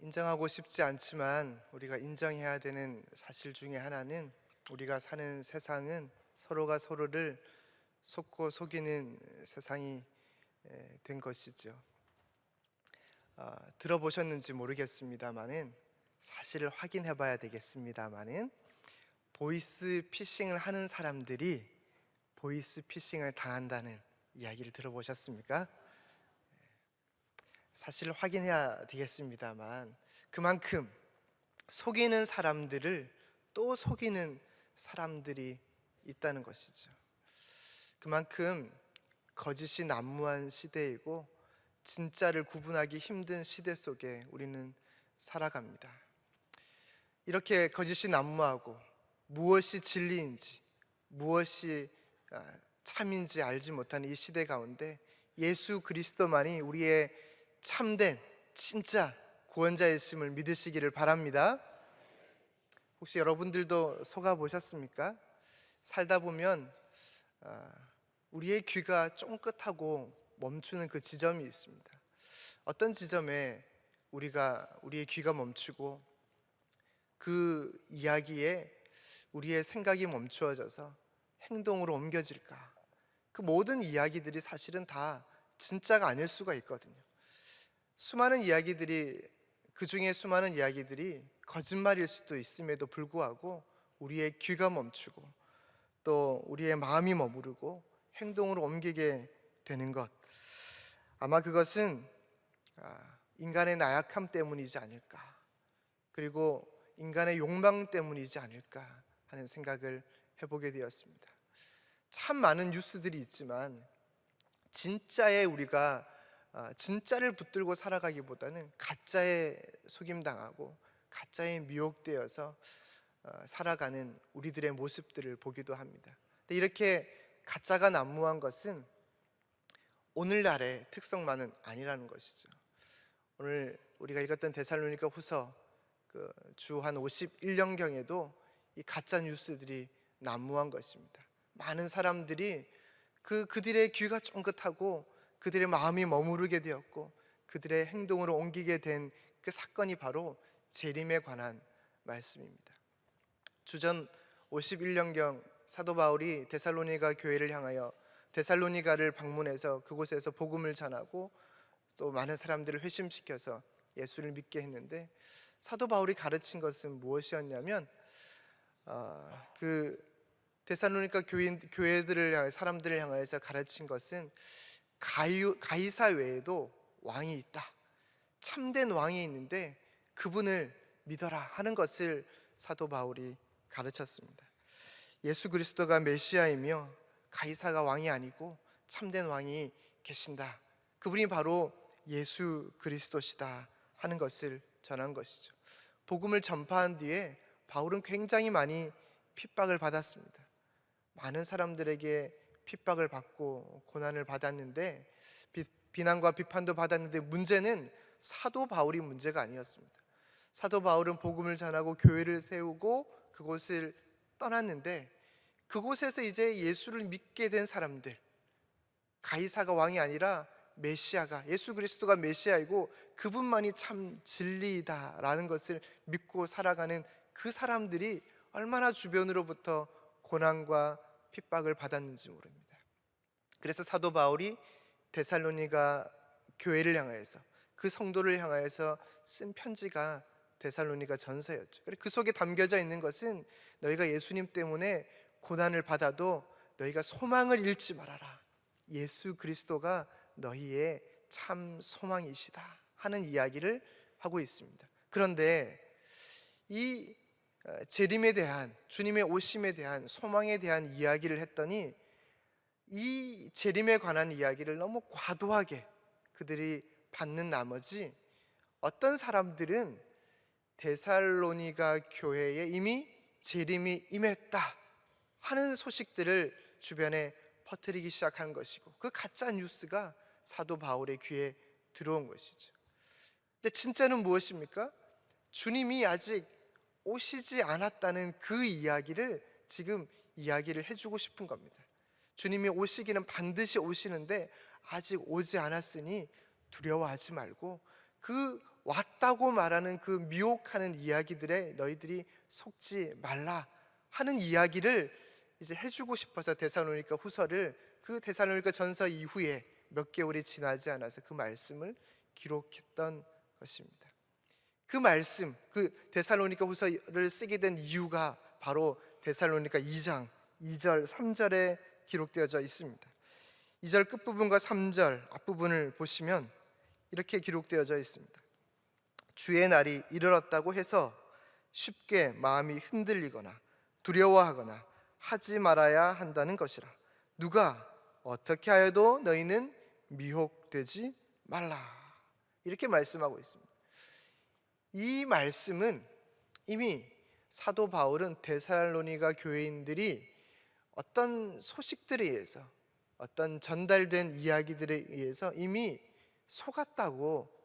인정하고 싶지 않지만 우리가 인정해야 되는 사실 중에 하나는, 우리가 사는 세상은 서로가 서로를 속고 속이는 세상이 된 것이죠. 들어보셨는지 모르겠습니다만은, 사실을 확인해 봐야 되겠습니다만은, 보이스 피싱을 하는 사람들이 보이스 피싱을 당한다는 이야기를 들어보셨습니까? 사실을 확인해야 되겠습니다만, 그만큼 속이는 사람들을 또 속이는 사람들이 있다는 것이죠. 그만큼 거짓이 난무한 시대이고 진짜를 구분하기 힘든 시대 속에 우리는 살아갑니다. 이렇게 거짓이 난무하고 무엇이 진리인지, 무엇이 참인지 알지 못하는 이 시대 가운데 예수 그리스도만이 우리의 참된 진짜 구원자이심을 믿으시기를 바랍니다. 혹시 여러분들도 속아 보셨습니까? 살다 보면 우리의 귀가 쫑긋하고 멈추는 그 지점이 있습니다. 어떤 지점에 우리의 귀가 멈추고 그 이야기에 우리의 생각이 멈추어져서 행동으로 옮겨질까? 그 모든 이야기들이 사실은 다 진짜가 아닐 수가 있거든요. 그 중에 수많은 이야기들이 거짓말일 수도 있음에도 불구하고 우리의 귀가 멈추고 또 우리의 마음이 머무르고 행동으로 옮기게 되는 것, 아마 그것은 인간의 나약함 때문이지 않을까, 그리고 인간의 욕망 때문이지 않을까 하는 생각을 해보게 되었습니다. 참 많은 뉴스들이 있지만 진짜를 붙들고 살아가기보다는 가짜에 속임당하고 가짜에 미혹되어서 살아가는 우리들의 모습들을 보기도 합니다. 근데 이렇게 가짜가 난무한 것은 오늘날의 특성만은 아니라는 것이죠. 오늘 우리가 읽었던 데살로니가 후서 주 한 51년경에도 이 가짜 뉴스들이 난무한 것입니다. 많은 사람들이 그들의 귀가 쫑긋하고 그들의 마음이 머무르게 되었고 그들의 행동으로 옮기게 된 그 사건이 바로 재림에 관한 말씀입니다. 주전 51년경 사도 바울이 데살로니가 교회를 향하여 데살로니가를 방문해서 그곳에서 복음을 전하고 또 많은 사람들을 회심시켜서 예수를 믿게 했는데, 사도 바울이 가르친 것은 무엇이었냐면 그 데살로니가 교회들을 향해 사람들을 향해서 가르친 것은 가이사 외에도 왕이 있다, 참된 왕이 있는데 그분을 믿어라 하는 것을 사도 바울이 가르쳤습니다. 예수 그리스도가 메시아이며 가이사가 왕이 아니고 참된 왕이 계신다, 그분이 바로 예수 그리스도시다 하는 것을 전한 것이죠. 복음을 전파한 뒤에 바울은 굉장히 많이 핍박을 받았습니다. 많은 사람들에게 핍박을 받고 고난을 받았는데, 비난과 비판도 받았는데, 문제는 사도 바울이 문제가 아니었습니다. 사도 바울은 복음을 전하고 교회를 세우고 그곳을 떠났는데, 그곳에서 이제 예수를 믿게 된 사람들, 가이사가 왕이 아니라 메시아가, 예수 그리스도가 메시아이고 그분만이 참 진리이다라는 것을 믿고 살아가는 그 사람들이 얼마나 주변으로부터 고난과 핍박을 받았는지 모릅니다. 그래서 사도 바울이 데살로니가 교회를 향하여서, 그 성도를 향하여서 쓴 편지가 데살로니가 전서였죠. 그 속에 담겨져 있는 것은, 너희가 예수님 때문에 고난을 받아도 너희가 소망을 잃지 말아라, 예수 그리스도가 너희의 참 소망이시다 하는 이야기를 하고 있습니다. 그런데 이 재림에 대한, 주님의 오심에 대한 소망에 대한 이야기를 했더니, 이 재림에 관한 이야기를 너무 과도하게 그들이 받는 나머지 어떤 사람들은 데살로니가 교회에 이미 재림이 임했다 하는 소식들을 주변에 퍼뜨리기 시작한 것이고, 그 가짜 뉴스가 사도 바울의 귀에 들어온 것이죠. 근데 진짜는 무엇입니까? 주님이 아직 오시지 않았다는 그 이야기를 지금 이야기를 해주고 싶은 겁니다. 주님이 오시기는 반드시 오시는데 아직 오지 않았으니 두려워하지 말고 그 왔다고 말하는 그 미혹하는 이야기들에 너희들이 속지 말라 하는 이야기를 이제 해주고 싶어서 데살로니가 후서를, 그 데살로니가 전서 이후에 몇 개월이 지나지 않아서 그 말씀을 기록했던 것입니다. 그 말씀, 그 데살로니가 후서를 쓰게 된 이유가 바로 데살로니가 2장 2절 3절에 기록되어져 있습니다. 2절 끝부분과 3절 앞부분을 보시면 이렇게 기록되어져 있습니다. 주의 날이 이르렀다고 해서 쉽게 마음이 흔들리거나 두려워하거나 하지 말아야 한다는 것이라. 누가 어떻게 하여도 너희는 미혹되지 말라. 이렇게 말씀하고 있습니다. 이 말씀은 이미 사도 바울은 데살로니가 교회인들이 어떤 소식들에 의해서, 어떤 전달된 이야기들에 의해서 이미 속았다고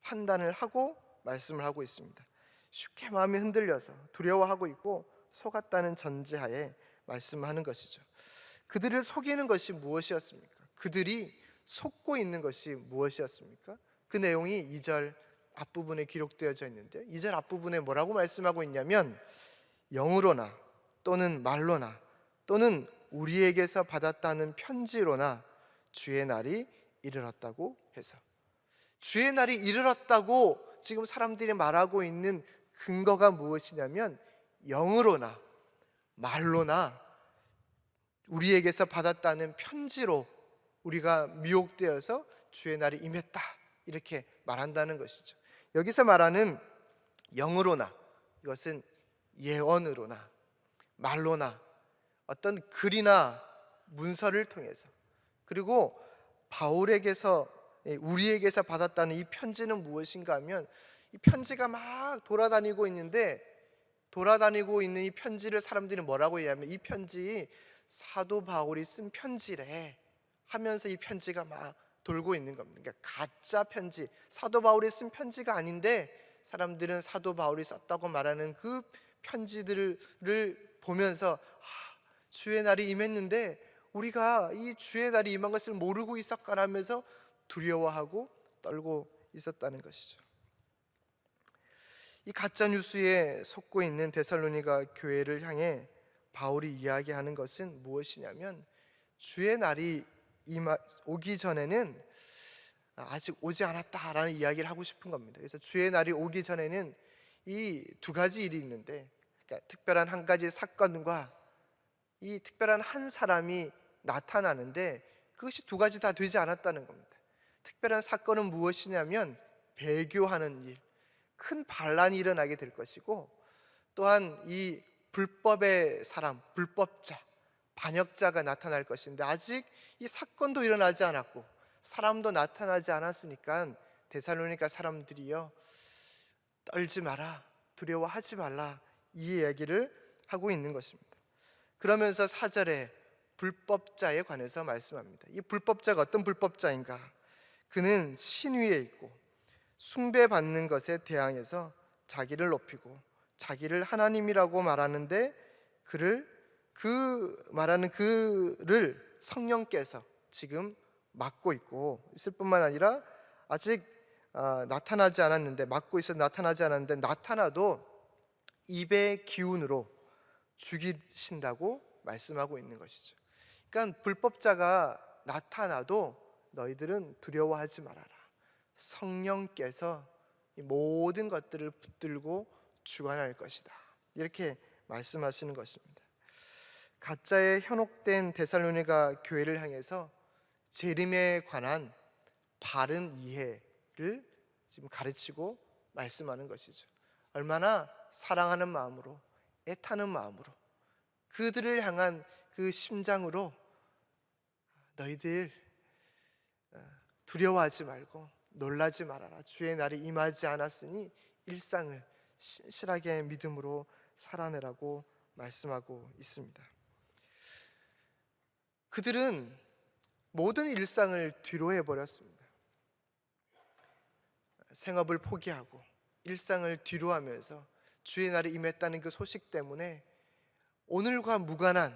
판단을 하고 말씀을 하고 있습니다. 쉽게 마음이 흔들려서 두려워하고 있고 속았다는 전제하에 말씀하는 것이죠. 그들을 속이는 것이 무엇이었습니까? 그들이 속고 있는 것이 무엇이었습니까? 그 내용이 2절 앞부분에 기록되어져 있는데, 2절 앞부분에 뭐라고 말씀하고 있냐면, 영으로나 또는 말로나 또는 우리에게서 받았다는 편지로나 주의 날이 이르렀다고 해서, 주의 날이 이르렀다고 지금 사람들이 말하고 있는 근거가 무엇이냐면, 영으로나 말로나 우리에게서 받았다는 편지로 우리가 미혹되어서 주의 날이 임했다, 이렇게 말한다는 것이죠. 여기서 말하는 영으로나, 이것은 예언으로나 말로나 어떤 글이나 문서를 통해서, 그리고 바울에게서, 우리에게서 받았다는 이 편지는 무엇인가 하면, 이 편지가 막 돌아다니고 있는데, 돌아다니고 있는 이 편지를 사람들이 뭐라고 얘기하면, 이 편지 사도 바울이 쓴 편지래 하면서 이 편지가 막 돌고 있는 겁니다. 그러니까 가짜 편지, 사도 바울이 쓴 편지가 아닌데 사람들은 사도 바울이 썼다고 말하는 그 편지들을 보면서 주의 날이 임했는데 우리가 이 주의 날이 임한 것을 모르고 있었까라면서 두려워하고 떨고 있었다는 것이죠. 이 가짜 뉴스에 속고 있는 데살로니가 교회를 향해 바울이 이야기하는 것은 무엇이냐면, 주의 날이 오기 전에는 아직 오지 않았다라는 이야기를 하고 싶은 겁니다. 그래서 주의 날이 오기 전에는 이 두 가지 일이 있는데, 그러니까 특별한 한 가지 사건과 이 특별한 한 사람이 나타나는데, 그것이 두 가지 다 되지 않았다는 겁니다. 특별한 사건은 무엇이냐면 배교하는 일, 큰 반란이 일어나게 될 것이고, 또한 이 불법의 사람, 불법자, 반역자가 나타날 것인데, 아직 이 사건도 일어나지 않았고 사람도 나타나지 않았으니까 데살로니가 사람들이요, 떨지 마라, 두려워하지 말라, 이 이야기를 하고 있는 것입니다. 그러면서 4절에 불법자에 관해서 말씀합니다. 이 불법자가 어떤 불법자인가? 그는 신 위에 있고 숭배받는 것에 대항해서 자기를 높이고 자기를 하나님이라고 말하는데, 말하는 그를 성령께서 지금 막고 있을 뿐만 아니라 아직 나타나지 않았는데, 막고 있어 나타나지 않았는데, 나타나도 입의 기운으로 죽이신다고 말씀하고 있는 것이죠. 그러니까 불법자가 나타나도 너희들은 두려워하지 말아라, 성령께서 이 모든 것들을 붙들고 주관할 것이다, 이렇게 말씀하시는 것입니다. 가짜에 현혹된 데살로니가 교회를 향해서 재림에 관한 바른 이해를 지금 가르치고 말씀하는 것이죠. 얼마나 사랑하는 마음으로, 애타는 마음으로, 그들을 향한 그 심장으로 너희들 두려워하지 말고 놀라지 말아라, 주의 날이 임하지 않았으니 일상을 신실하게 믿음으로 살아내라고 말씀하고 있습니다. 그들은 모든 일상을 뒤로 해버렸습니다. 생업을 포기하고 일상을 뒤로 하면서 주의 날이 임했다는 그 소식 때문에 오늘과 무관한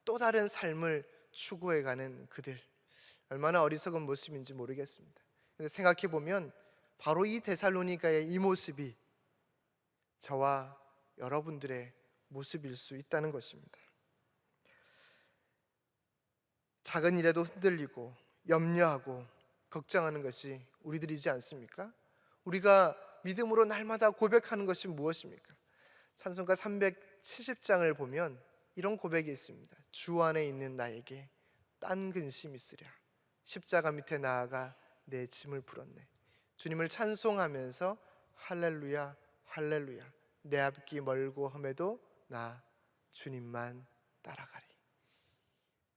또 다른 삶을 추구해가는 그들, 얼마나 어리석은 모습인지 모르겠습니다. 근데 생각해보면 바로 이 데살로니가의 이 모습이 저와 여러분들의 모습일 수 있다는 것입니다. 작은 일에도 흔들리고 염려하고 걱정하는 것이 우리들이지 않습니까? 우리가 믿음으로 날마다 고백하는 것이 무엇입니까? 찬송가 370장을 보면 이런 고백이 있습니다. 주 안에 있는 나에게 딴 근심 있으랴. 십자가 밑에 나아가 내 짐을 풀었네. 주님을 찬송하면서 할렐루야 할렐루야, 내 앞길 멀고 험해도 나 주님만 따라가리.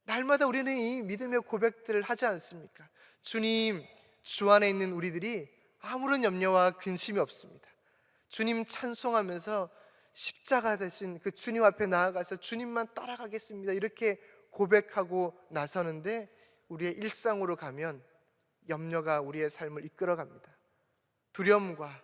날마다 우리는 이 믿음의 고백들을 하지 않습니까? 주님, 주 안에 있는 우리들이 아무런 염려와 근심이 없습니다. 주님 찬송하면서 십자가 대신 그 주님 앞에 나아가서 주님만 따라가겠습니다, 이렇게 고백하고 나서는데 우리의 일상으로 가면 염려가 우리의 삶을 이끌어갑니다. 두려움과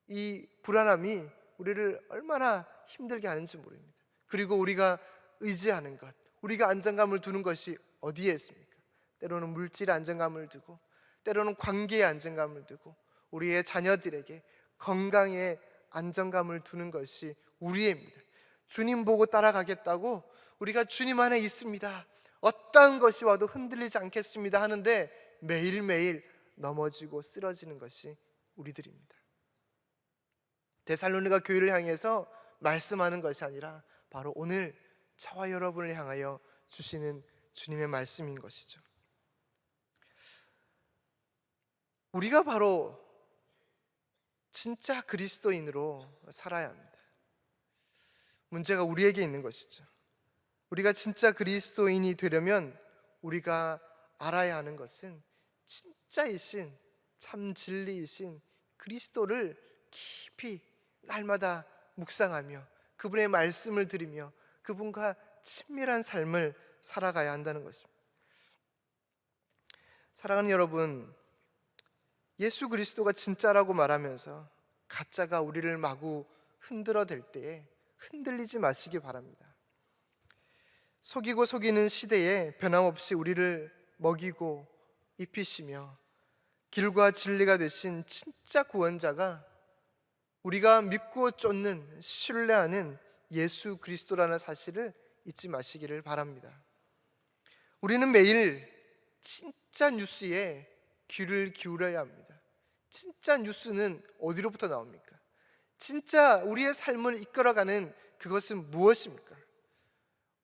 이 불안함이 우리를 얼마나 힘들게 하는지 모릅니다. 그리고 우리가 의지하는 것, 우리가 안정감을 두는 것이 어디에 있습니까? 때로는 물질의 안정감을 두고, 때로는 관계의 안정감을 두고, 우리의 자녀들에게 건강의 안정감을 두는 것이 우리입니다. 주님 보고 따라가겠다고 우리가 주님 안에 있습니다, 어떠한 것이 와도 흔들리지 않겠습니다 하는데 매일매일 넘어지고 쓰러지는 것이 우리들입니다. 데살로니가 교회를 향해서 말씀하는 것이 아니라 바로 오늘 저와 여러분을 향하여 주시는 주님의 말씀인 것이죠. 우리가 바로 진짜 그리스도인으로 살아야 합니다. 문제가 우리에게 있는 것이죠. 우리가 진짜 그리스도인이 되려면 우리가 알아야 하는 것은 진짜이신, 참 진리이신 그리스도를 깊이 날마다 묵상하며 그분의 말씀을 들으며 그분과 친밀한 삶을 살아가야 한다는 것입니다. 사랑하는 여러분, 예수 그리스도가 진짜라고 말하면서 가짜가 우리를 마구 흔들어댈 때에 흔들리지 마시기 바랍니다. 속이고 속이는 시대에 변함없이 우리를 먹이고 입히시며 길과 진리가 되신 진짜 구원자가 우리가 믿고 쫓는, 신뢰하는 예수 그리스도라는 사실을 잊지 마시기를 바랍니다. 우리는 매일 진짜 뉴스에 귀를 기울여야 합니다. 진짜 뉴스는 어디로부터 나옵니까? 진짜 우리의 삶을 이끌어가는 그것은 무엇입니까?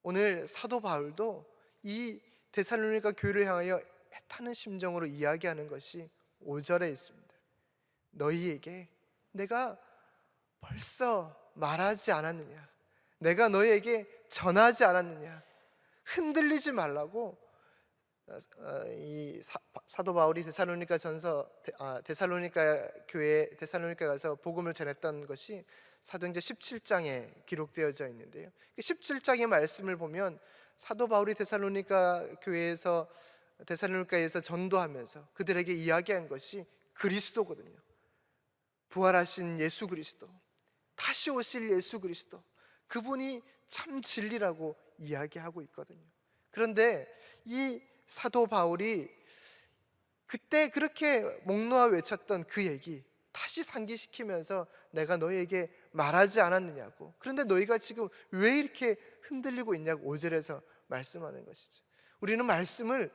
오늘 사도 바울도 이 데살로니가 교회를 향하여 애타는 심정으로 이야기하는 것이 5절에 있습니다. 너희에게 내가 벌써 말하지 않았느냐? 내가 너희에게 전하지 않았느냐? 흔들리지 말라고 이 사도 바울이 데살로니가 교회 데살로니가 가서 복음을 전했던 것이 사도행전 17장에 기록되어져 있는데요. 17장의 말씀을 보면 사도 바울이 데살로니가에서 전도하면서 그들에게 이야기한 것이 그리스도거든요. 부활하신 예수 그리스도, 다시 오실 예수 그리스도, 그분이 참 진리라고 이야기하고 있거든요. 그런데 이 사도 바울이 그때 그렇게 목 놓아 외쳤던 그 얘기 다시 상기시키면서 내가 너희에게 말하지 않았느냐고, 그런데 너희가 지금 왜 이렇게 흔들리고 있냐고 5절에서 말씀하는 것이죠. 우리는 말씀을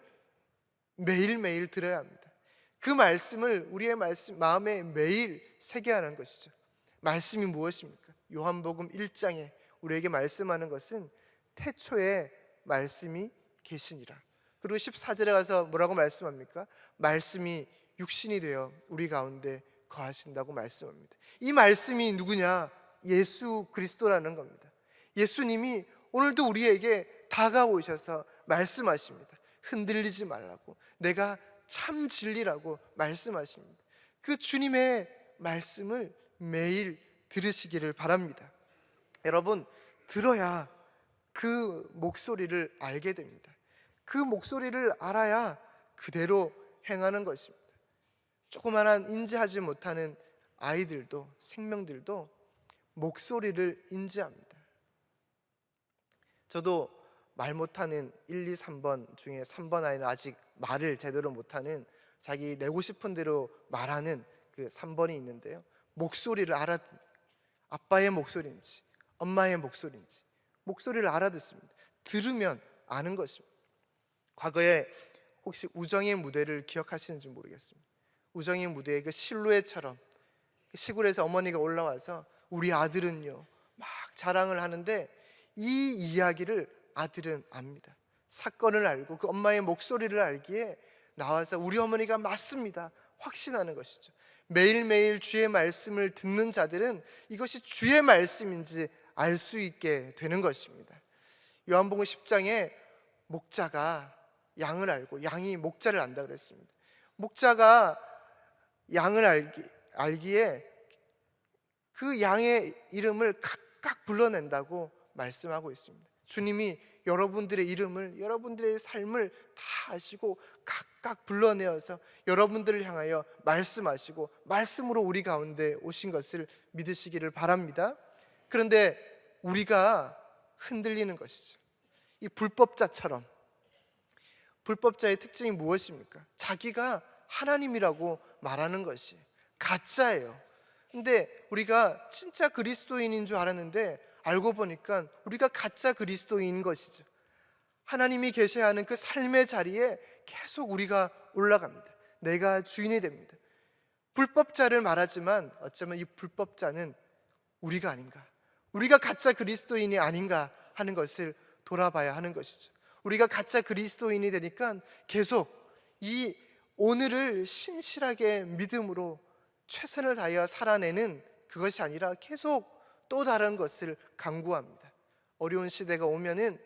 매일매일 들어야 합니다. 그 말씀을 우리의 마음에 매일 새겨야 하는 것이죠. 말씀이 무엇입니까? 요한복음 1장에 우리에게 말씀하는 것은 태초에 말씀이 계시니라. 그리고 14절에 가서 뭐라고 말씀합니까? 말씀이 육신이 되어 우리 가운데 거하신다고 말씀합니다. 이 말씀이 누구냐? 예수 그리스도라는 겁니다. 예수님이 오늘도 우리에게 다가오셔서 말씀하십니다. 흔들리지 말라고, 내가 참 진리라고 말씀하십니다. 그 주님의 말씀을 매일 들으시기를 바랍니다. 여러분, 들어야 그 목소리를 알게 됩니다. 그 목소리를 알아야 그대로 행하는 것입니다. 조그만한 인지하지 못하는 아이들도, 생명들도 목소리를 인지합니다. 저도 말 못하는 1, 2, 3번 중에 3번 아이는 아직 말을 제대로 못하는, 자기 내고 싶은 대로 말하는 그 3번이 있는데요. 목소리를 아빠의 목소리인지 엄마의 목소리인지 목소리를 알아듣습니다. 들으면 아는 것입니다. 과거에 혹시 우정의 무대를 기억하시는지 모르겠습니다. 우정의 무대의 그 실루엣처럼 시골에서 어머니가 올라와서 우리 아들은요 막 자랑을 하는데 이 이야기를 아들은 압니다. 사건을 알고 그 엄마의 목소리를 알기에 나와서 우리 어머니가 맞습니다 확신하는 것이죠. 매일매일 주의 말씀을 듣는 자들은 이것이 주의 말씀인지 알 수 있게 되는 것입니다. 요한복음 10장에 목자가 양을 알고 양이 목자를 안다 그랬습니다. 목자가 양을 알기에 그 양의 이름을 각각 불러낸다고 말씀하고 있습니다. 주님이 여러분들의 이름을, 여러분들의 삶을 다 아시고 각각 불러내어서 여러분들을 향하여 말씀하시고 말씀으로 우리 가운데 오신 것을 믿으시기를 바랍니다. 그런데 우리가 흔들리는 것이죠. 이 불법자처럼, 불법자의 특징이 무엇입니까? 자기가 하나님이라고 말하는 것이 가짜예요. 근데 우리가 진짜 그리스도인인 줄 알았는데 알고 보니까 우리가 가짜 그리스도인인 것이죠. 하나님이 계셔야 하는 그 삶의 자리에 계속 우리가 올라갑니다. 내가 주인이 됩니다. 불법자를 말하지만 어쩌면 이 불법자는 우리가 아닌가, 우리가 가짜 그리스도인이 아닌가 하는 것을 돌아봐야 하는 것이죠. 우리가 가짜 그리스도인이 되니까 계속 이 오늘을 신실하게 믿음으로 최선을 다하여 살아내는 그것이 아니라 계속 또 다른 것을 강구합니다. 어려운 시대가 오면은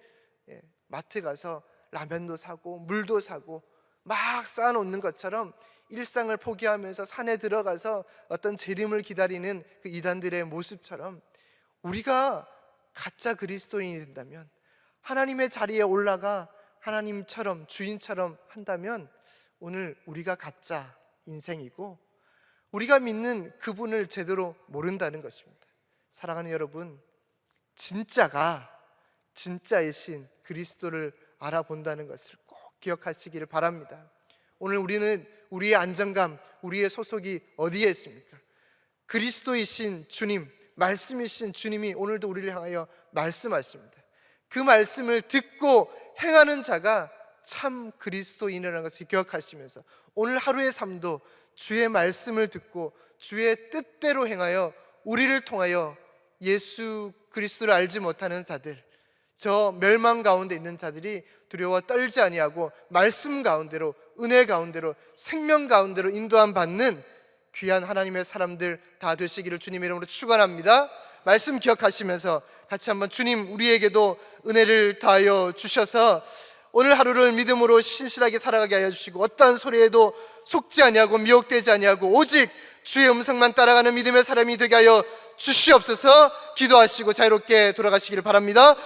마트 가서 라면도 사고 물도 사고 막 쌓아놓는 것처럼 일상을 포기하면서 산에 들어가서 어떤 재림을 기다리는 그 이단들의 모습처럼 우리가 가짜 그리스도인이 된다면, 하나님의 자리에 올라가 하나님처럼 주인처럼 한다면 오늘 우리가 가짜 인생이고 우리가 믿는 그분을 제대로 모른다는 것입니다. 사랑하는 여러분, 진짜이신 그리스도를 알아본다는 것을 꼭 기억하시기를 바랍니다. 오늘 우리는 우리의 안정감, 우리의 소속이 어디에 있습니까? 그리스도이신 주님, 말씀이신 주님이 오늘도 우리를 향하여 말씀하십니다. 그 말씀을 듣고 행하는 자가 참 그리스도인이라는 것을 기억하시면서 오늘 하루의 삶도 주의 말씀을 듣고 주의 뜻대로 행하여 우리를 통하여 예수 그리스도를 알지 못하는 자들, 저 멸망 가운데 있는 자들이 두려워 떨지 아니하고 말씀 가운데로, 은혜 가운데로, 생명 가운데로 인도함 받는 귀한 하나님의 사람들 다 되시기를 주님의 이름으로 축원합니다. 말씀 기억하시면서 같이 한번 주님 우리에게도 은혜를 다하여 주셔서 오늘 하루를 믿음으로 신실하게 살아가게 하여 주시고 어떠한 소리에도 속지 아니하고 미혹되지 아니하고 오직 주의 음성만 따라가는 믿음의 사람이 되게 하여 주시옵소서. 기도하시고 자유롭게 돌아가시기를 바랍니다.